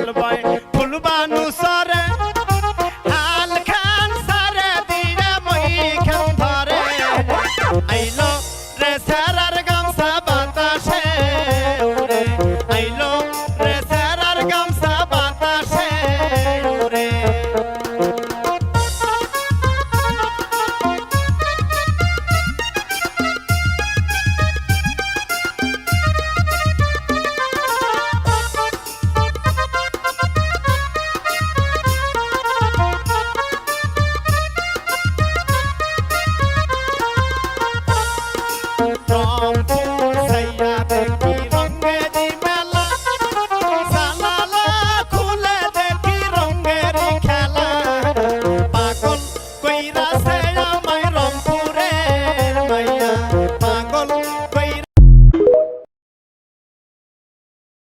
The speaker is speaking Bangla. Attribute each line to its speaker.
Speaker 1: হাল বয় ফুলবানু সরে হাল খান সারে দিয়ে মই খান ধরে আইলো রে সারার গামছা বাতাসে